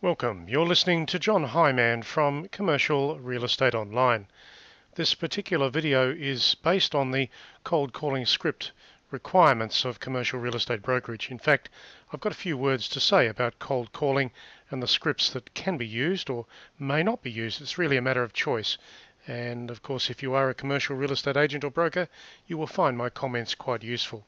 Welcome. You're listening to John Hyman from Commercial Real Estate Online. This particular video is based on the cold calling script requirements of commercial real estate brokerage. In fact, I've got a few words to say about cold calling and the scripts that can be used or may not be used. It's really a matter of choice. And of course, if you are a commercial real estate agent or broker, you will find my comments quite useful.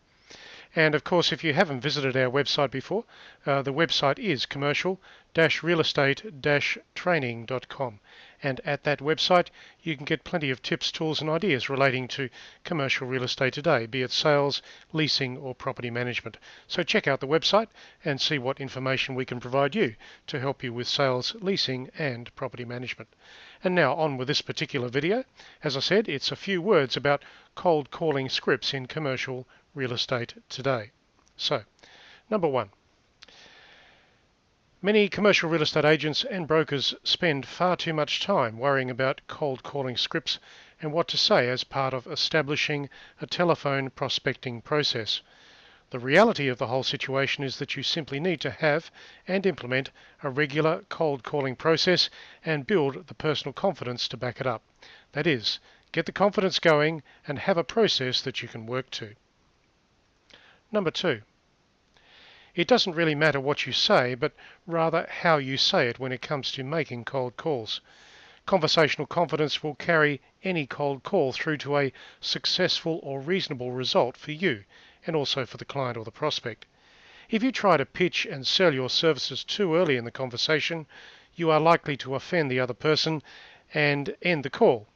And of course, if you haven't visited our website before, the website is commercial-real-estate-training.com. And at that website, you can get plenty of tips, tools and ideas relating to commercial real estate today, be it sales, leasing or property management. So check out the website and see what information we can provide you to help you with sales, leasing and property management. And now on with this particular video. As I said, it's a few words about cold calling scripts in commercial real estate today. So, number one, many commercial real estate agents and brokers spend far too much time worrying about cold calling scripts and what to say as part of establishing a telephone prospecting process. The reality of the whole situation is that you simply need to have and implement a regular cold calling process and build the personal confidence to back it up. That is, get the confidence going and have a process that you can work to. Number two, it doesn't really matter what you say, but rather how you say it when it comes to making cold calls. Conversational confidence will carry any cold call through to a successful or reasonable result for you and also for the client or the prospect. If you try to pitch and sell your services too early in the conversation, you are likely to offend the other person and end the call.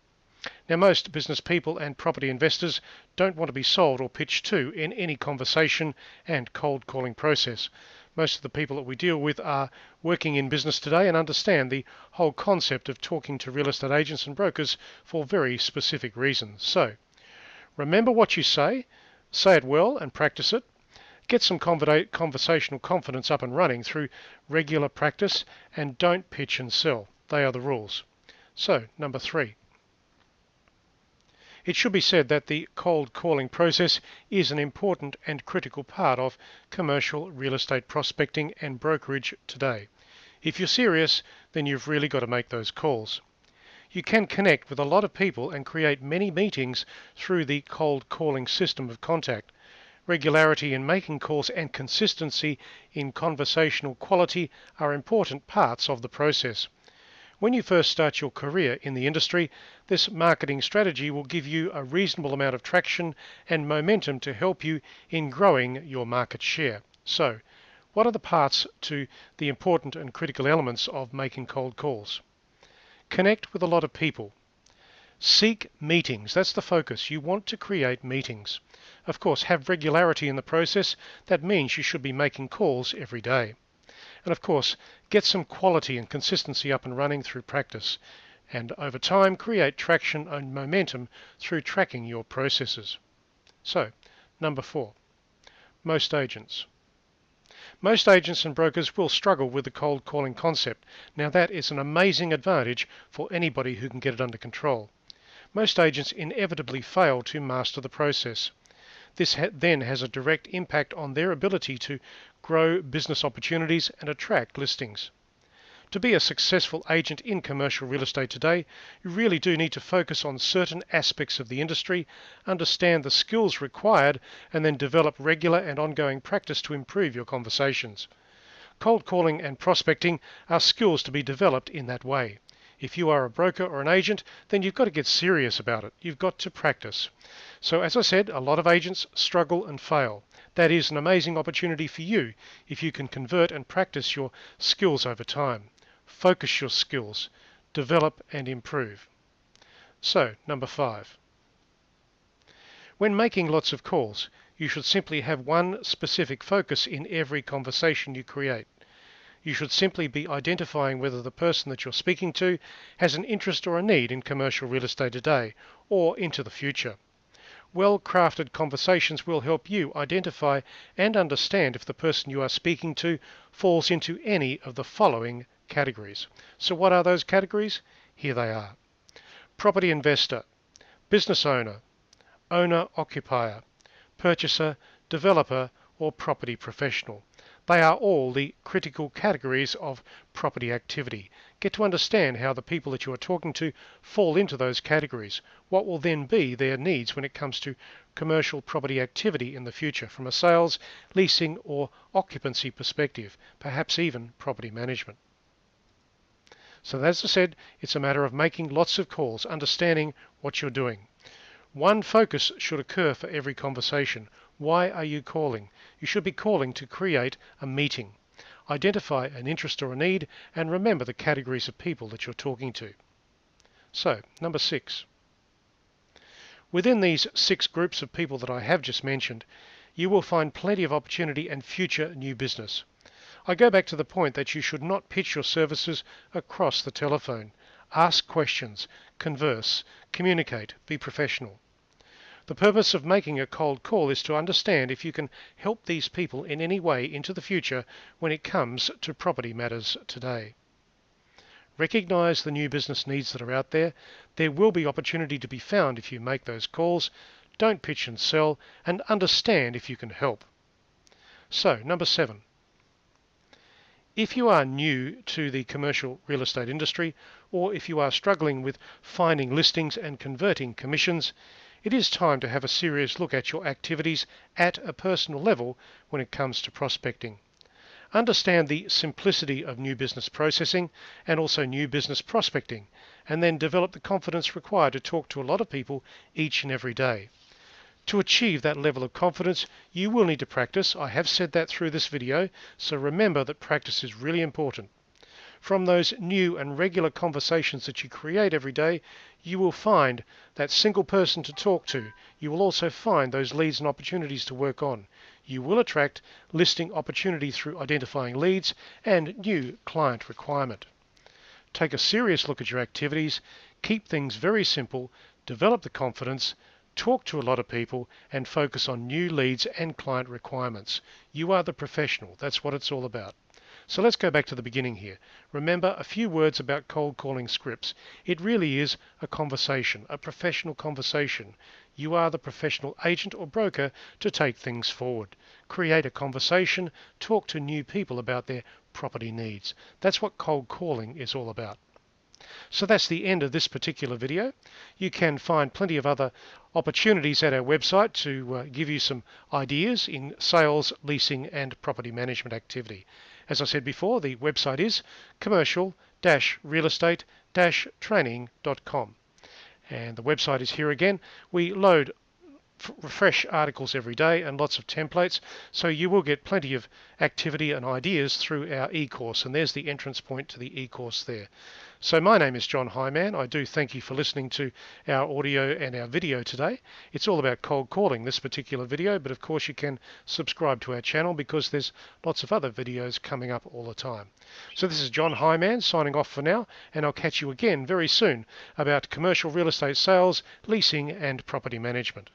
Now, most business people and property investors don't want to be sold or pitched to in any conversation and cold calling process. Most of the people that we deal with are working in business today and understand the whole concept of talking to real estate agents and brokers for very specific reasons. So, remember what you say it well and practice it. Get some conversational confidence up and running through regular practice and don't pitch and sell. They are the rules. So, number three. It should be said that the cold calling process is an important and critical part of commercial real estate prospecting and brokerage today. If you're serious, then you've really got to make those calls. You can connect with a lot of people and create many meetings through the cold calling system of contact. Regularity in making calls and consistency in conversational quality are important parts of the process. When you first start your career in the industry, this marketing strategy will give you a reasonable amount of traction and momentum to help you in growing your market share. So, what are the parts to the important and critical elements of making cold calls? Connect with a lot of people. Seek meetings. That's the focus. You want to create meetings. Of course, have regularity in the process. That means you should be making calls every day. And of course, get some quality and consistency up and running through practice. And over time, create traction and momentum through tracking your processes. So, number four, most agents. Most agents and brokers will struggle with the cold calling concept. Now that is an amazing advantage for anybody who can get it under control. Most agents inevitably fail to master the process. This then has a direct impact on their ability to grow business opportunities and attract listings. To be a successful agent in commercial real estate today, you really do need to focus on certain aspects of the industry, understand the skills required, and then develop regular and ongoing practice to improve your conversations. Cold calling and prospecting are skills to be developed in that way. If you are a broker or an agent, then you've got to get serious about it. You've got to practice. So as I said, a lot of agents struggle and fail. That is an amazing opportunity for you if you can convert and practice your skills over time. Focus your skills, develop and improve. So, number five. When making lots of calls, you should simply have one specific focus in every conversation you create. You should simply be identifying whether the person that you're speaking to has an interest or a need in commercial real estate today or into the future. Well-crafted conversations will help you identify and understand if the person you are speaking to falls into any of the following categories. So what are those categories? Here they are. Property investor, business owner, owner-occupier, purchaser, developer, or property professional. They are all the critical categories of property activity. Get to understand how the people that you are talking to fall into those categories. What will then be their needs when it comes to commercial property activity in the future from a sales, leasing or occupancy perspective, perhaps even property management. So as I said, it's a matter of making lots of calls, understanding what you're doing. One focus should occur for every conversation. Why are you calling? You should be calling to create a meeting. Identify an interest or a need and remember the categories of people that you're talking to. So, number 6. Within these 6 groups of people that I have just mentioned, you will find plenty of opportunity and future new business. I go back to the point that you should not pitch your services across the telephone. Ask questions, converse, communicate, be professional. The purpose of making a cold call is to understand if you can help these people in any way into the future when it comes to property matters today. Recognize the new business needs that are out there. There will be opportunity to be found if you make those calls. Don't pitch and sell, and understand if you can help. So, number 7. If you are new to the commercial real estate industry, or if you are struggling with finding listings and converting commissions, it is time to have a serious look at your activities at a personal level when it comes to prospecting. Understand the simplicity of new business processing and also new business prospecting, and then develop the confidence required to talk to a lot of people each and every day. To achieve that level of confidence, you will need to practice. I have said that through this video, so remember that practice is really important. From those new and regular conversations that you create every day, you will find that single person to talk to. You will also find those leads and opportunities to work on. You will attract listing opportunity through identifying leads and new client requirement. Take a serious look at your activities, keep things very simple, develop the confidence, talk to a lot of people and focus on new leads and client requirements. You are the professional. That's what it's all about. So let's go back to the beginning here. Remember a few words about cold calling scripts. It really is a conversation, a professional conversation. You are the professional agent or broker to take things forward. Create a conversation, talk to new people about their property needs. That's what cold calling is all about. So that's the end of this particular video. You can find plenty of other opportunities at our website to give you some ideas in sales, leasing and property management activity. As I said before, the website is commercial-real-estate-training.com. And the website is here again. We load fresh articles every day and lots of templates, so you will get plenty of activity and ideas through our e-course, and there's the entrance point to the e-course there. So my name is John Hyman. I do thank you for listening to our audio and our video today. It's all about cold calling, this particular video, but of course you can subscribe to our channel because there's lots of other videos coming up all the time. So this is John Hyman signing off for now, and I'll catch you again very soon about commercial real estate sales, leasing and property management.